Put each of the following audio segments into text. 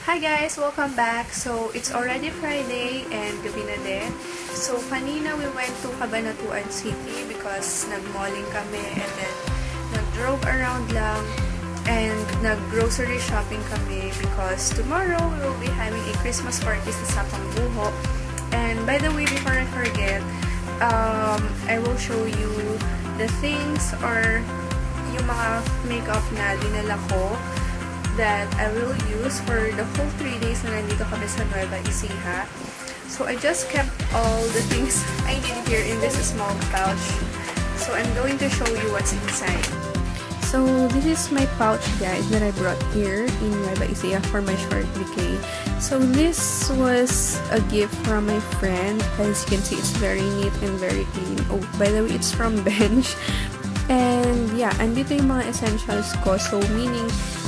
Hi guys! Welcome back! So, it's already Friday and gabi na din. So, kanina we went to Cabanatuan City because nag-malling kami and then nag-drove around lang and nag-grocery shopping kami because tomorrow we will be having a Christmas party sa Sapang Buho. And by the way, before I forget, I will show you the things or yung mga makeup na dinala ko that I will use for the whole 3 days na nandito kami sa Nueva Ecija. So, I just kept all the things I need here in this small pouch. So, I'm going to show you what's inside. So, this is my pouch, guys, that I brought here in Nueva Ecija for my short vacay. So, this was a gift from my friend. As you can see, it's very neat and very clean. Oh, by the way, it's from Bench. And, yeah, andito yung mga essentials ko. So, meaning,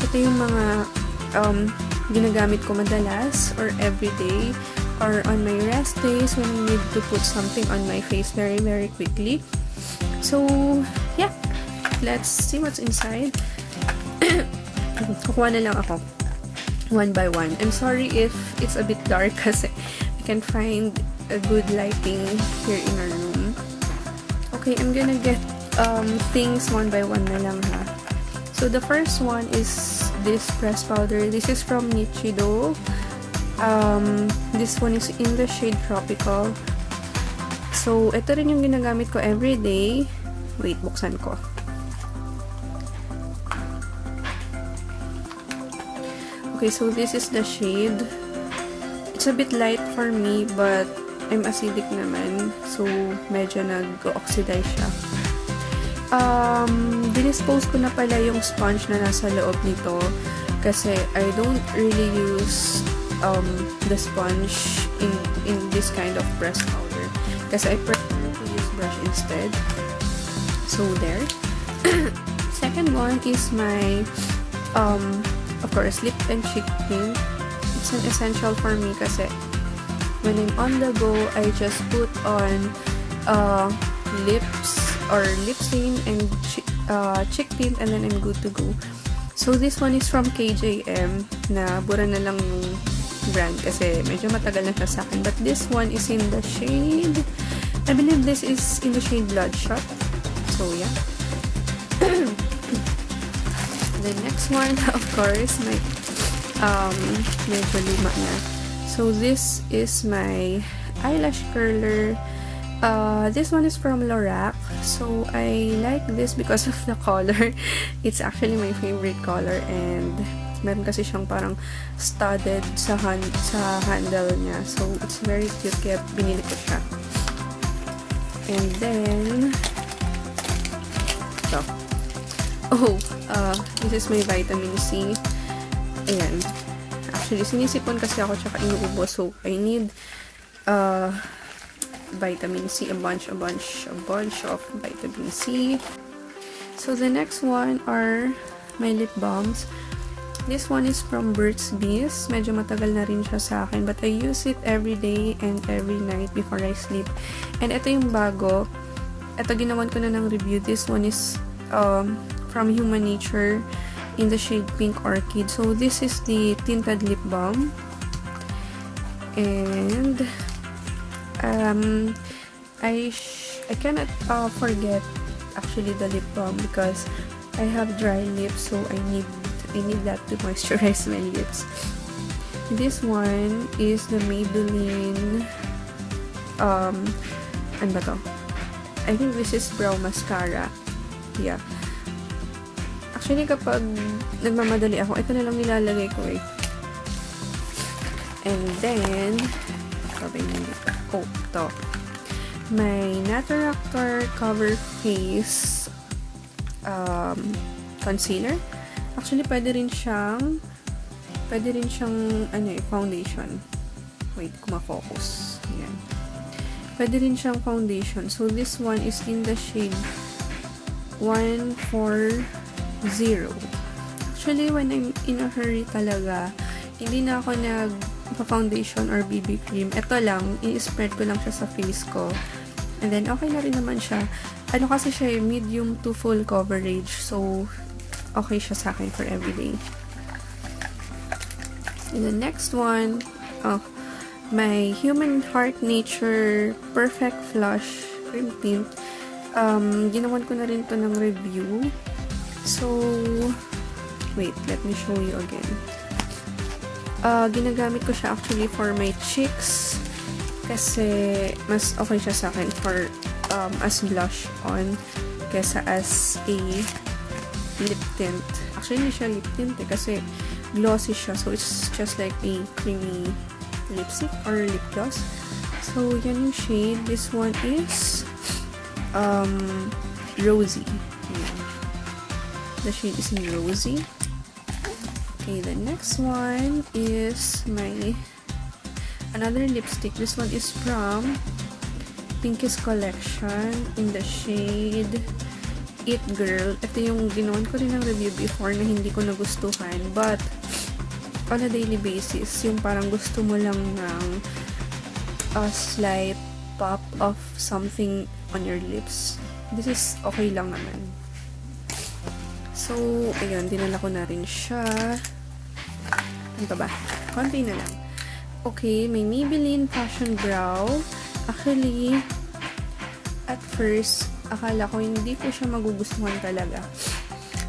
ito yung mga ginagamit ko madalas or everyday or on my rest days when I need to put something on my face very, very quickly. So, yeah. Let's see what's inside. Kukuha na lang ako. One by one. I'm sorry if it's a bit dark kasi I can't find a good lighting here in our room. Okay, I'm gonna get things one by one na lang ha. So, the first one is this press powder. This is from Nichido. This one is in the shade Tropical. So, ito rin yung ginagamit ko everyday. Wait, buksan ko. Okay, so this is the shade. It's a bit light for me, but I'm acidic naman. So, medyo nag-oxidize siya. Dinispose ko na pala yung sponge na nasa loob nito kasi I don't really use the sponge in this kind of press powder kasi I prefer to use brush instead. So there. Second one is my of course lip and cheek tint. It's an essential for me kasi when I'm on the go, I just put on lips or lip tint and cheek tint and then I'm good to go. So this one is from KJM na bura na lang yung brand kasi medyo matagal na siya sa akin. But this one is in the shade, I believe this is in the shade Bloodshot. So yeah. The next one, of course, my medyo luma na. So this is my Eyelash Curler. This one is from Lorac. So, I like this because of the color. It's actually my favorite color and meron kasi siyang parang studded sa handle niya. So, it's very cute kaya binili ko siya. And then, ito. Oh, this is my vitamin C. Ayan. Actually, sinisipon kasi ako tsaka inuubos. So, I need, vitamin C, a bunch of vitamin C. So the next one are my lip balms. This one is from Burt's Bees. Medyo matagal na rin siya sa akin, but I use it every day and every night before I sleep. And ito yung bago. Ito ginawan ko na ng review. This one is from Human Nature in the shade Pink Orchid. So this is the Tinted Lip Balm. And I cannot forget actually the lip balm because I have dry lips, so I need that to moisturize my lips. This one is the Maybelline ano ba to? I think this is brow mascara. Yeah. Actually, kapag nagmamadali ako, ito na lang nilalagay ko eh. And then oh, ito. My Naturactor Cover Face concealer. Actually, pwede rin siyang foundation. Wait, kumafocus. Ayan. Pwede rin siyang foundation. So, this one is in the shade 140. Actually, when I'm in a hurry talaga, hindi na ako nag-foundation or BB cream. Ito lang, i-spread ko lang siya sa face ko. And then, okay na rin naman siya. Ano kasi siya, medium to full coverage. So, okay siya sa akin for everyday. And the next one, my Human Heart Nature Perfect Flush Cream Tint. Ginawan ko na rin to ng review. So, wait, let me show you again. Ginagamit ko siya actually for my cheeks kasi mas okay siya sa akin for as blush on kesa as a lip tint. Actually, hindi siya lip tint kasi glossy siya. So, it's just like a creamy lipstick or lip gloss. So, yan yung shade. This one is Rosy. Yeah. The shade is in Rosy. Okay, the next one is another lipstick. This one is from Pinky's collection in the shade It Girl. Ito yung ginawan ko rin ng review before na hindi ko nagustuhan. But, on a daily basis, yung parang gusto mo lang ng a slight pop of something on your lips. This is okay lang naman. So, ayun, dinala ko na rin siya. Ano ba? Konti na lang. Okay, may Maybelline Passion Brow. Actually, at first, akala ko hindi ko siya magugustuhan talaga.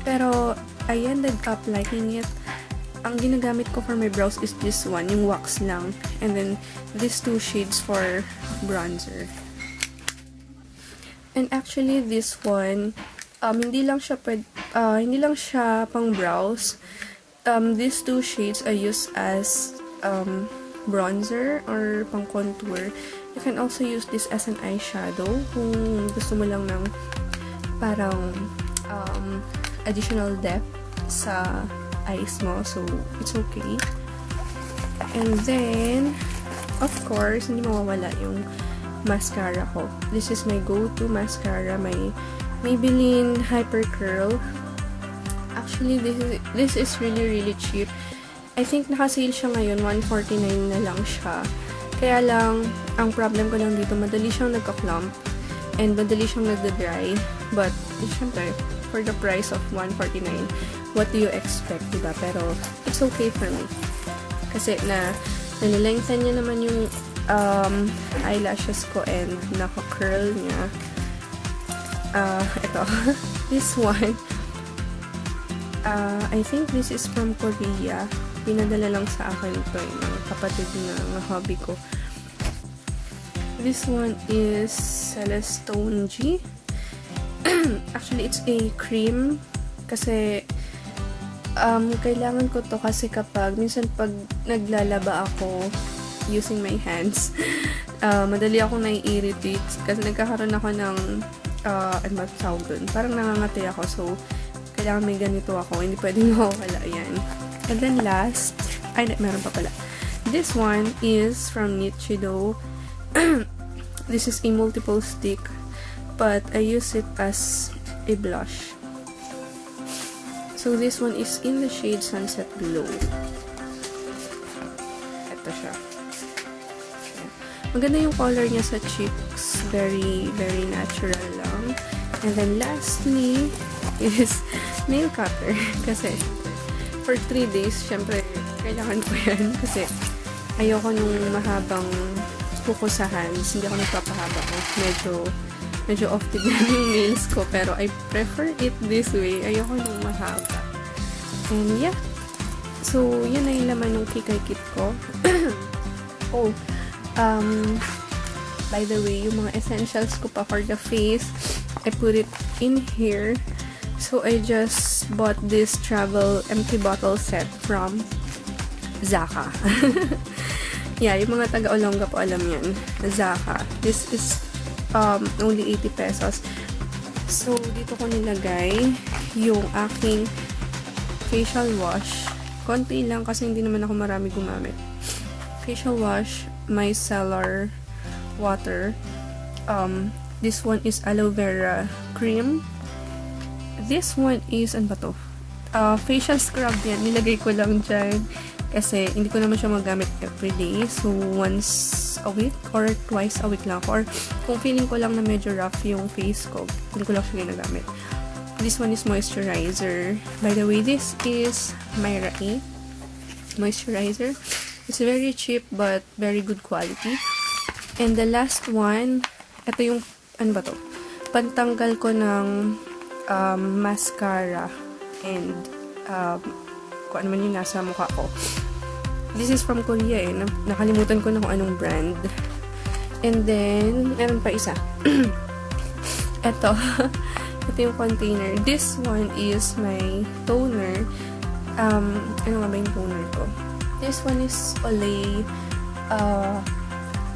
Pero, I ended up liking it. Ang ginagamit ko for my brows is this one, yung wax lang. And then, these two shades for bronzer. And actually, this one, hindi lang siya pang brows. These two shades I use as bronzer or pang contour. You can also use this as an eyeshadow kung gusto mo lang ng parang additional depth sa eyes mo. So, it's okay. And then, of course, hindi mawawala yung mascara ko. This is my go-to mascara. My Maybelline Hyper Curl. Actually, this is really cheap. I think naka-sale siya ngayon. $149 na lang siya. Kaya lang, ang problem ko lang dito, madali siyang nagka-clump and madali siyang nagda-dry. But, syempre, for the price of $149, what do you expect, diba? Pero, it's okay for me. Kasi nalilengthen niya naman yung eyelashes ko and naka-curl niya. Ito. This one, I think this is from Korea. Pinadala lang sa akin ito ng kapatid ng hobby ko. This one is Celestone G. Actually, it's a cream. Kasi, kailangan ko to kasi minsan pag naglalaba ako using my hands, madali akong nai-irritate kasi nagkakaroon ako ng, ano ba tawag dun? Parang nangangati ako. So, kailangan may ganito ako. Hindi pwedeng mawala yan. And then last, meron pa pala. This one is from Nichido. This is a multiple stick, but I use it as a blush. So this one is in the shade Sunset Glow. Ito siya. Maganda yung color niya sa cheeks. Very natural lang. And then lastly is nail cutter. Kasi for 3 days, syempre, kailangan ko yan. Kasi ayoko nung mahabang kuko sa hands. Hindi ako nagpapahaba ko. Medyo off-tignan yung nails ko. Pero I prefer it this way. Ayoko nung mahaba. And yeah. So, yan na yung laman ng Kikay kit ko. Oh, by the way, yung mga essentials ko pa for the face, I put it in here. So, I just bought this travel empty bottle set from Zaka. Yeah, yung mga taga-Olongga po alam yan. Zaka. This is only 80 pesos. So, dito ko nilagay yung aking facial wash. Konti lang kasi hindi naman ako marami gumamit. Facial wash, micellar water. This one is aloe vera cream. This one is, ano ba to? Facial scrub yan. Nilagay ko lang dyan. Kasi, hindi ko naman siya magamit everyday. So, once a week or twice a week lang. Or, kung feeling ko lang na medyo rough yung face ko, hindi ko lang siya ginagamit. This one is moisturizer. By the way, this is Myra A. moisturizer. It's very cheap but very good quality. And the last one, ito yung, ano ba to? Pantanggal ko ng mascara and kung ano man yung nasa mukha ko. This is from Korea eh. Nakalimutan ko na kung anong brand. And then, meron pa isa. Ito. Ito yung container. This one is my toner. Ano nga ba yung toner ko? This one is Aloe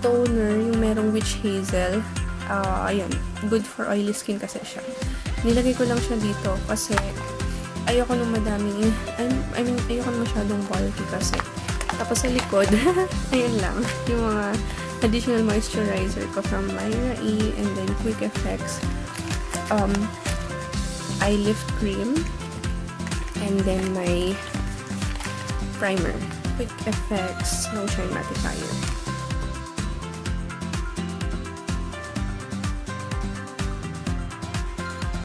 toner, yung merong witch hazel. Ayan. Good for oily skin kasi siya. Nilagay ko lang siya dito kasi ayoko nung madaming, I mean, ayoko nung masyadong bulky kasi. Tapos sa likod, ayun lang. Yung mga additional moisturizer ko from Vera, and then Quick Effects eye lift cream, and then my primer, Quick Effects No Shine Mattifier.